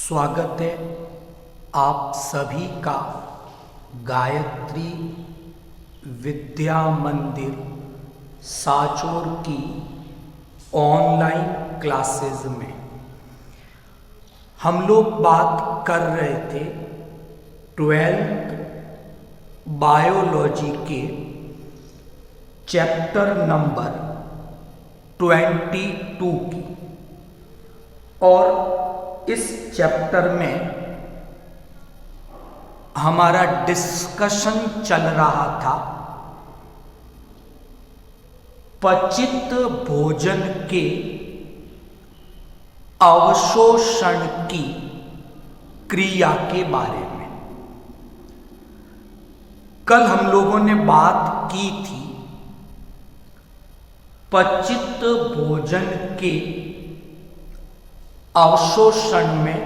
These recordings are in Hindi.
स्वागत है आप सभी का गायत्री विद्या मंदिर साचोर की ऑनलाइन क्लासेस में। हम लोग बात कर रहे थे 12th बायोलॉजी के चैप्टर नंबर 22 की, और इस चैप्टर में हमारा डिस्कशन चल रहा था पचित भोजन के अवशोषण की क्रिया के बारे में। कल हम लोगों ने बात की थी पचित भोजन के अवशोषण में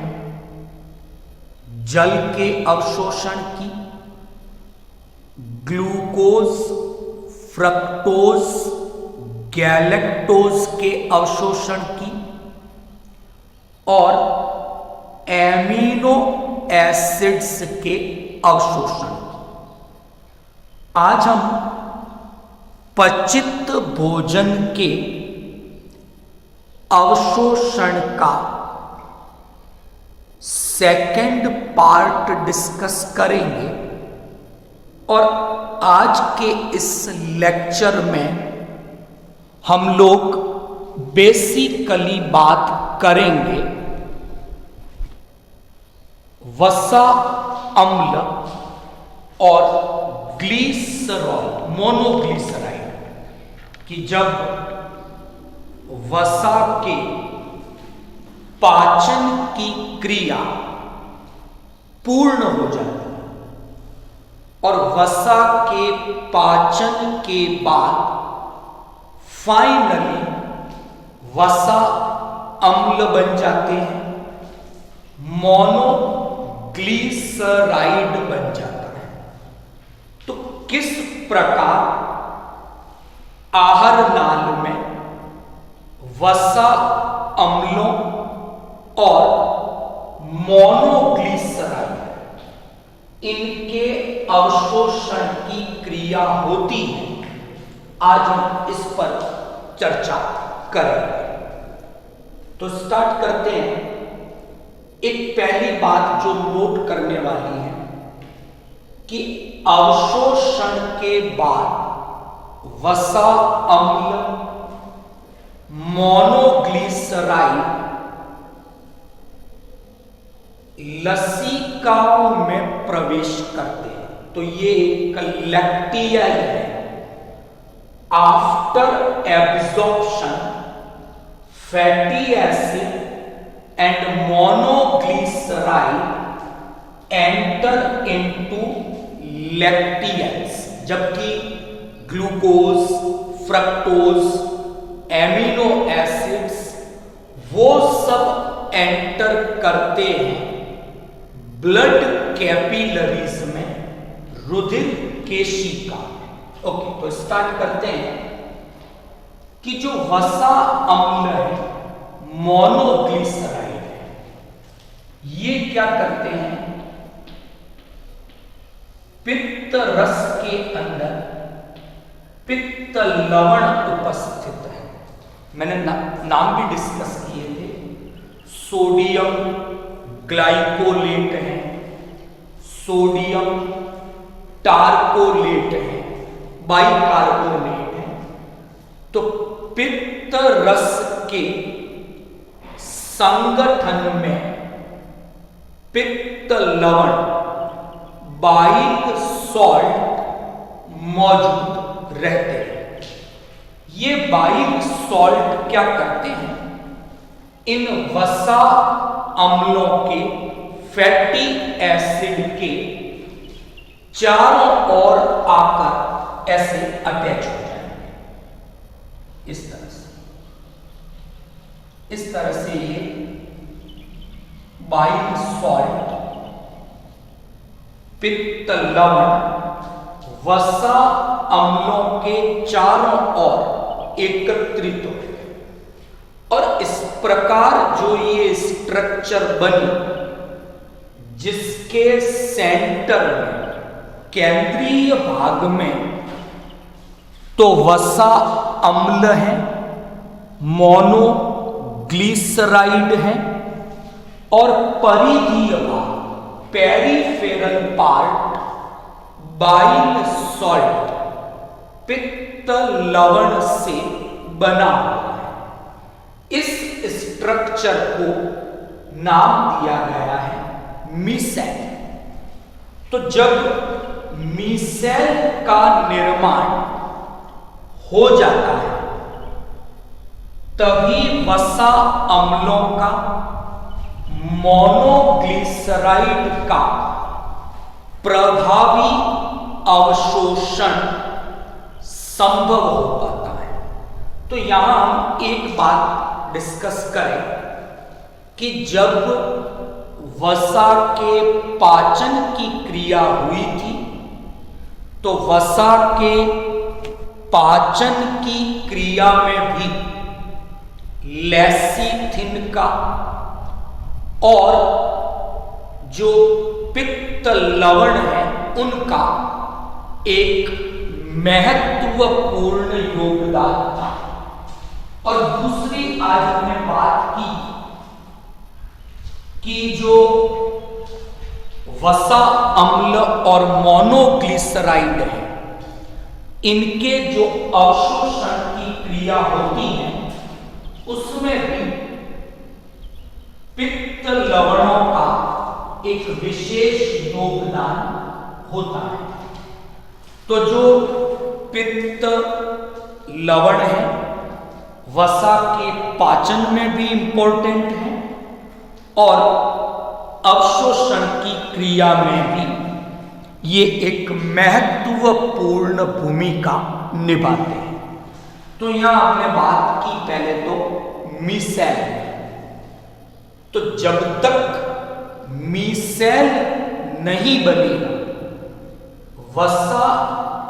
जल के अवशोषण की, ग्लूकोज, फ्रक्टोज, गैलेक्टोज के अवशोषण की, और एमिनो एसिड्स के अवशोषण की। आज हम पचित भोजन के अवशोषण का सेकंड पार्ट डिस्कस करेंगे, और आज के इस लेक्चर में हम लोग बेसिकली बात करेंगे वसा अम्ल और ग्लिसरॉल, मोनोग्लिसराइड, कि जब वसा के पाचन की क्रिया पूर्ण हो जाती है और वसा के पाचन के बाद फाइनली वसा अम्ल बन जाते हैं, मोनोग्लिसराइड बन जाता है। तो किस प्रकार आहार नाल में वसा अम्लों और मोनोग्लिसराइड इनके अवशोषण की क्रिया होती है, आज हम इस पर चर्चा करेंगे। तो स्टार्ट करते हैं। एक पहली बात जो नोट करने वाली है कि अवशोषण के बाद वसा अम्ल, मोनोग्लिसराइड लसिकाओं में प्रवेश करते हैं। तो ये लैक्टिया है। After absorption fatty acid and monoglyceride enter into lacteals, जबकि ग्लूकोज, फ्रक्टोज, एमिनो एसिड्स वो सब एंटर करते हैं ब्लड कैपिलरीज में, रुधिर केशिका। ओके, तो स्टार्ट करते हैं कि जो वसा अम्ल है, मोनोग्लिसराइड है, ये क्या करते हैं, पित्त रस के अंदर पित्त लवण उपस्थित है। मैंने नाम भी डिस्कस किए थे। सोडियम ग्लाइकोलेट है, सोडियम टार्कोलेट है, बाइकार्बोनेट है। तो पित्त रस के संगठन में पित्त लवण, बाइक सॉल्ट मौजूद रहते हैं। ये बाइक सॉल्ट क्या करते हैं, इन वसा अम्लों के, फैटी एसिड के चारों ओर आकर ऐसे अटैच हो जाएंगे। इस तरह से ये बाइक सॉल्ट, पित्त लवण वसा अम्लों के चारों ओर एकत्रित हो, और इस प्रकार जो ये स्ट्रक्चर बनी जिसके सेंटर में, केंद्रीय भाग में तो वसा अम्ल है, मोनोग्लिसराइड है, और परिधीय भाग, पेरिफेरल पार्ट, बाइल सॉल्ट, पित्त लवण से बना हुआ है। इस स्ट्रक्चर को नाम दिया गया है मीसेल। तो जब मीसेल का निर्माण हो जाता है तभी वसा अम्लों का, मोनोग्लिसराइड का प्रभावी अवशोषण संभव हो पाता है। तो यहां हम एक बात डिस्कस करें कि जब वसा के पाचन की क्रिया हुई थी तो वसा के पाचन की क्रिया में भी लेसिथिन का और जो पित्त लवण है उनका एक महत्वपूर्ण योगदान था। और दूसरी आज हमने बात की कि जो वसा अम्ल और मोनोग्लिसराइड है, इनके जो अवशोषण की क्रिया होती है उसमें भी पित्त लवणों का एक विशेष योगदान होता है। तो जो पित्त लवण है वसा के पाचन में भी इंपॉर्टेंट है और अवशोषण की क्रिया में भी ये एक महत्वपूर्ण भूमिका निभाते हैं। तो यहां हमने बात की पहले तो मीसेल। तो जब तक मीसेल नहीं बनेगा वसा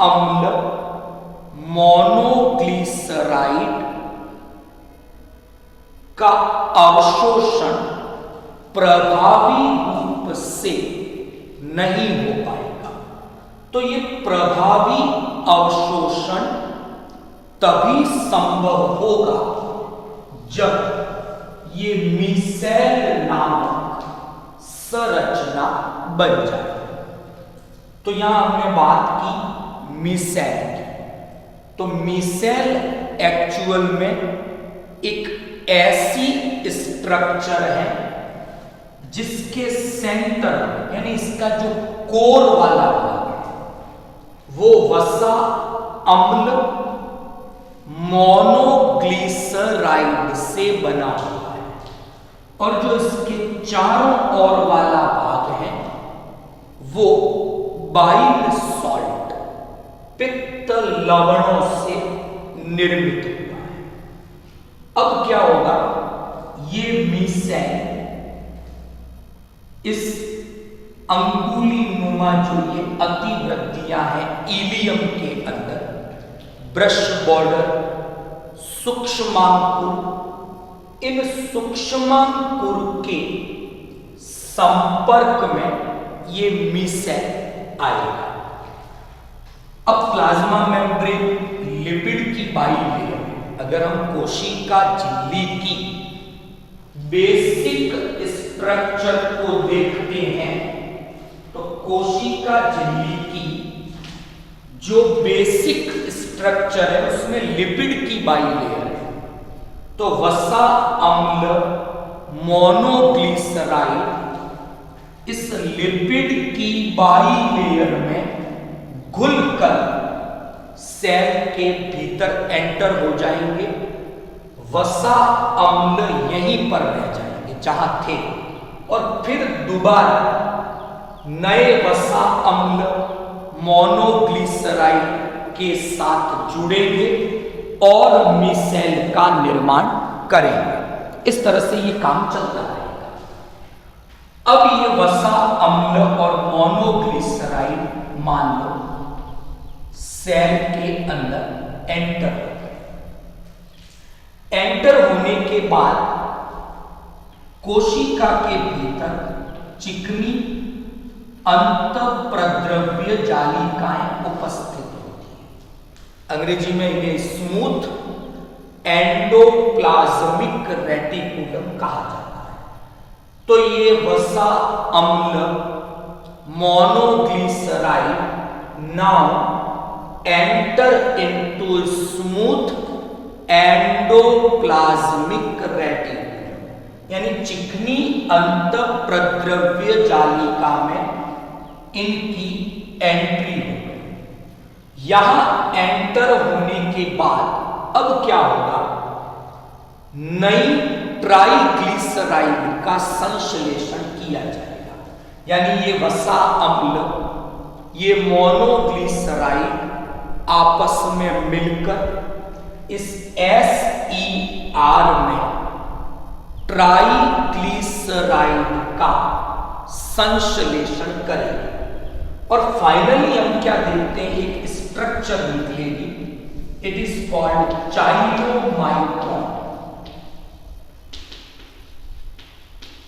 अम्ल, मोनोग्लिसराइड का अवशोषण प्रभावी रूप से नहीं हो पाएगा। तो ये प्रभावी अवशोषण तभी संभव होगा जब ये मीसेल नामक संरचना बन जाए। तो यहां हमने बात की मीसेल की। तो मीसेल एक्चुअल में एक ऐसी स्ट्रक्चर है जिसके सेंटर यानी इसका जो कोर वाला भाग है वो वसा अम्ल, मोनोग्लिसराइड से बना हुआ है और जो इसके चारों ओर वाला भाग है वो बाइल सॉल्ट, पित्त लवणों से निर्मित हुआ है। अब क्या होगा, ये मीसेल इस अंगुली नुमा जो ये अतिवृत्तियां हैं इलियम के अंदर, ब्रश बॉर्डर, सूक्ष्मांकुर, इन सूक्ष्मांकुर के संपर्क में ये मीसेल आएगा। अब प्लाज्मा मेम्ब्रेन लिपिड की बाइलेयर, अगर हम कोशिका झिल्ली की बेसिक स्ट्रक्चर को देखते हैं तो कोशिका झिल्ली की जो बेसिक स्ट्रक्चर है उसमें लिपिड की बाइलेयर है। तो वसा अम्ल, मोनोग्लिसराइड इस लिपिड की बाइलेयर में घुलकर सेल के भीतर एंटर हो जाएंगे। वसा अम्ल यहीं पर रह जाएंगे जहां थे और फिर दोबारा नए वसा अम्ल मोनोग्लिसराइड के साथ जुड़ेंगे और मीसेल का निर्माण करेंगे। इस तरह से ये काम चलता रहेगा। अब ये वसा अम्ल और मोनोग्लिसराइड मान लो सेल के अंदर एंटर होने के बाद कोशिका के भीतर चिकनी अंतःप्रद्रव्य जालिकाएं उपस्थित होती है। अंग्रेजी में इन्हें स्मूथ एंडोप्लाज्मिक रेटिकुलम कहा जाता है। तो ये वसा अम्ल monoglyceride now enter into smooth endoplasmic reticulum, यानी चिकनी अंतःप्रद्रव्य जालिका में इनकी एंट्री हो गई। यहां एंटर होने के बाद अब क्या होगा, नई ट्राइग्लिसराइड का संश्लेषण किया जाएगा, यानी ये वसा अम्ल, ये मोनोग्लिसराइड आपस में मिलकर इस SER में ट्राइग्लिसराइड का संश्लेषण करेंगे और फाइनली हम क्या देखते हैं, एक स्ट्रक्चर निकलेगी। It is called chylomicron.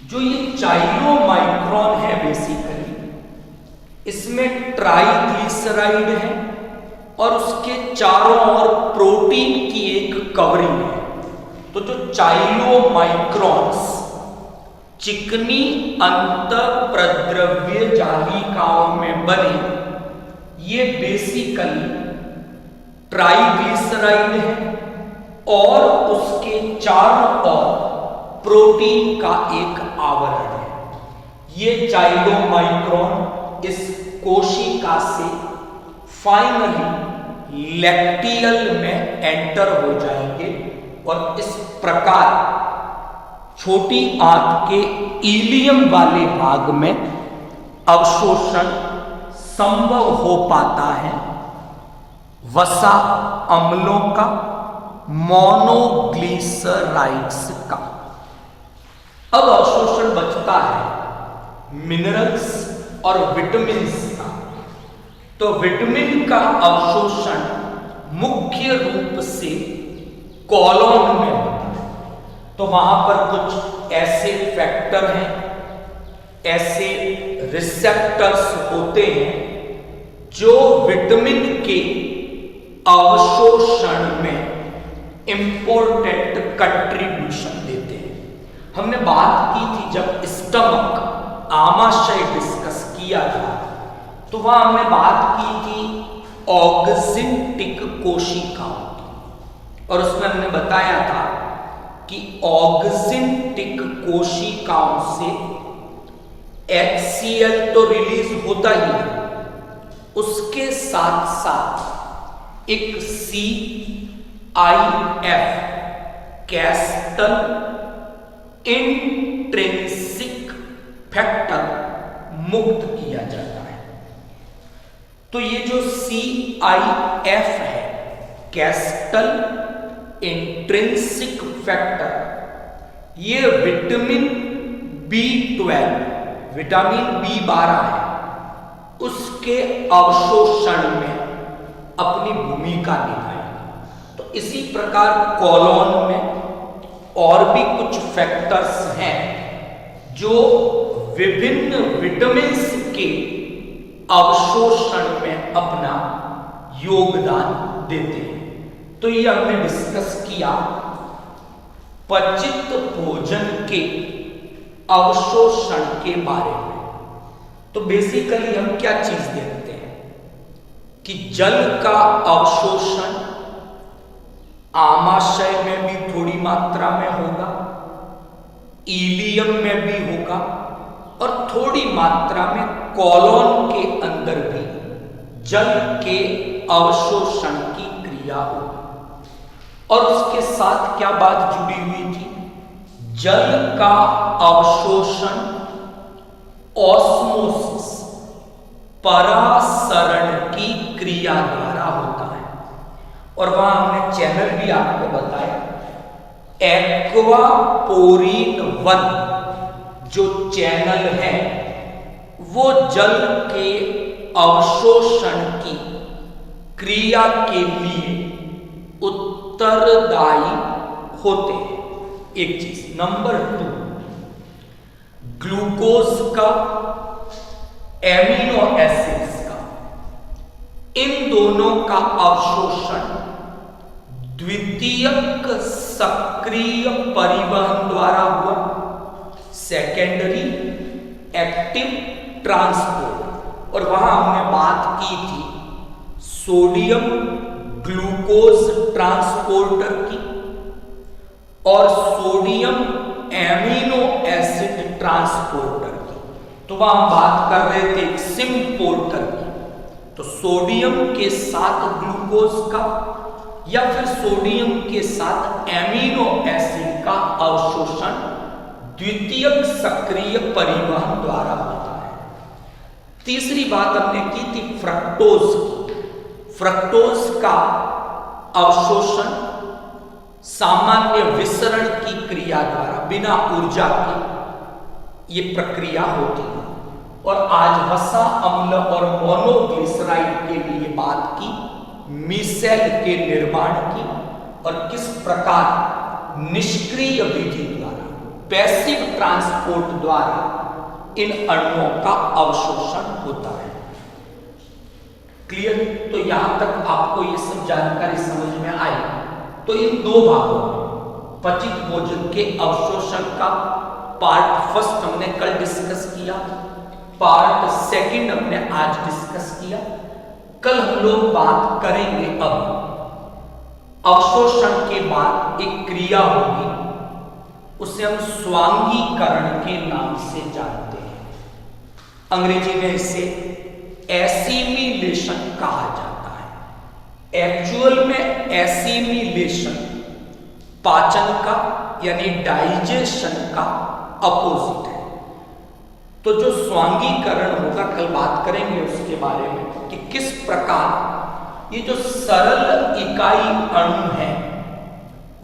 जो ये चाइलोमाइक्रोन है बेसिकली, इसमें ट्राइग्लिसराइड है और उसके चारों ओर प्रोटीन की एक कवरिंग है। तो जो चाइलोमाइक्रॉन्स चिकनी अंतःप्रद्रव्य जालिकाओं में बने, ये बेसिकली ट्राइग्लिसराइड है और उसके चारों ओर प्रोटीन का एक आवरण है। ये चाइलोमाइक्रॉन इस कोशिका से फाइनली लैक्टियल में एंटर हो जाएंगे और इस प्रकार छोटी आंत के इलियम वाले भाग में अवशोषण संभव हो पाता है वसा अम्लों का, मोनोग्लिसराइड्स का। अब अवशोषण बचता है मिनरल्स और विटामिन्स का। तो विटामिन का अवशोषण मुख्य रूप से कॉलोन में होता है। तो वहां पर कुछ ऐसे फैक्टर हैं, ऐसे रिसेप्टर्स होते हैं जो विटामिन के अवशोषण में इंपॉर्टेंट कंट्रीब्यूशन देते हैं। हमने बात की थी जब स्टमक आमाशय डिस्कस किया था, तो वहां हमने बात की थी ऑक्सिंटिक कोशिकाओं की, और उसमें हमने बताया था कि ऑक्सिंटिक कोशिकाओं से HCl तो रिलीज होता ही है, उसके साथ साथ एक CIF कैस्टल इंट्रिंसिक फैक्टर मुक्त किया जाता है। तो ये जो CIF है, कैस्टल इंट्रिंसिक फैक्टर, ये विटामिन B12, विटामिन B12 है, उसके अवशोषण में अपनी भूमिका निभाएगा। तो इसी प्रकार कॉलोन में और भी कुछ फैक्टर्स हैं जो विभिन्न विटामिन्स के अवशोषण में अपना योगदान देते हैं। तो ये हमने डिस्कस किया पचित भोजन के अवशोषण के बारे में। तो बेसिकली हम क्या चीज देखते हैं कि जल का अवशोषण आमाशय में भी थोड़ी मात्रा में होगा, इलियम में भी होगा, और थोड़ी मात्रा में कॉलोन के अंदर भी जल के अवशोषण की क्रिया होगी। और उसके साथ क्या बात जुड़ी हुई थी, जल का अवशोषण ऑस्मोसिस, परासरण की क्रिया द्वारा होता है। और वहां हमने चैनल भी आपको बताया, एक्वापोरिन 1 जो चैनल है वो जल के अवशोषण की क्रिया के लिए उत्तरदायी होते हैं। एक चीज। नंबर 2, ग्लूकोज का एमिनो एसिड्स का, इन दोनों का अवशोषण द्वितीयक सक्रिय परिवहन द्वारा हुआ, सेकेंडरी एक्टिव ट्रांसपोर्ट। और वहां हमने बात की थी सोडियम ग्लूकोज ट्रांसपोर्टर की और सोडियम एमिनो एसिड ट्रांसपोर्टर की। तो वहां हम बात कर रहे थे सिम्पोर्टर की। तो सोडियम के साथ ग्लूकोज का या फिर सोडियम के साथ एमिनो एसिड का अवशोषण द्वितीयक सक्रिय परिवहन द्वारा होता है। तीसरी बात हमने की थी फ्रक्टोज की। फ्रक्टोज का अवशोषण सामान्य विसरण की क्रिया द्वारा बिना ऊर्जा के ये प्रक्रिया होती है। और आज वसा अम्ल और मोनोग्लिसराइड के लिए बात की मिसेल के निर्माण की और किस प्रकार निष्क्रिय विधि द्वारा, पैसिव ट्रांसपोर्ट द्वारा इन अणुओं का अवशोषण होता है। क्लियर? तो यहां तक आपको ये सब जानकारी समझ में आई। तो इन दो भागों में पचित भोजन के अवशोषण का पार्ट फर्स्ट हमने कल डिस्कस किया, पार्ट सेकंड हमने आज डिस्कस किया। कल हम लोग बात करेंगे अब अवशोषण के बाद एक क्रिया होगी, उसे हम स्वांगीकरण के नाम से जानते हैं। अंग्रेजी में इसे एसिमिलेशन कहा जाता है। एक्चुअल में एसिमिलेशन पाचन का यानी डाइजेशन का अपोजिट है। तो जो स्वांगीकरण होगा कल बात करेंगे उसके बारे में कि किस प्रकार ये जो सरल इकाई अणु है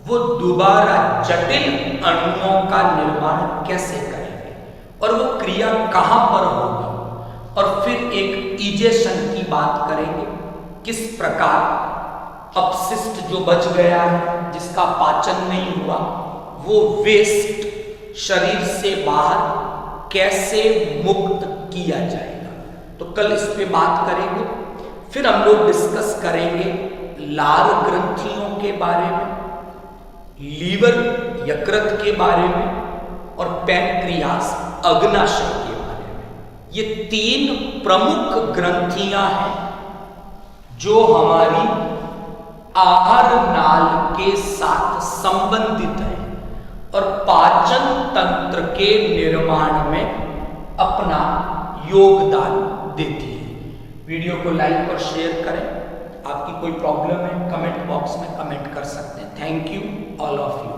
वो दोबारा जटिल अणुओं का निर्माण कैसे करेंगे और वो क्रिया कहां पर होगी। और फिर एक इजेशन की बात करेंगे, किस प्रकार अपशिष्ट जो बच गया है जिसका पाचन नहीं हुआ वो वेस्ट शरीर से बाहर कैसे मुक्त किया जाएगा। तो कल इस पे बात करेंगे। फिर हम लोग डिस्कस करेंगे लाल ग्रंथियों के बारे में, लीवर यकृत के बारे में और पैनक्रियास अग्नाशय के बारे में। ये तीन प्रमुख ग्रंथियां हैं जो हमारी आहार नाल के साथ संबंधित है और पाचन तंत्र के निर्माण में अपना योगदान देती है। वीडियो को लाइक और शेयर करें। आपकी कोई प्रॉब्लम है कमेंट बॉक्स में कमेंट कर सकते हैं। Thank you all of you.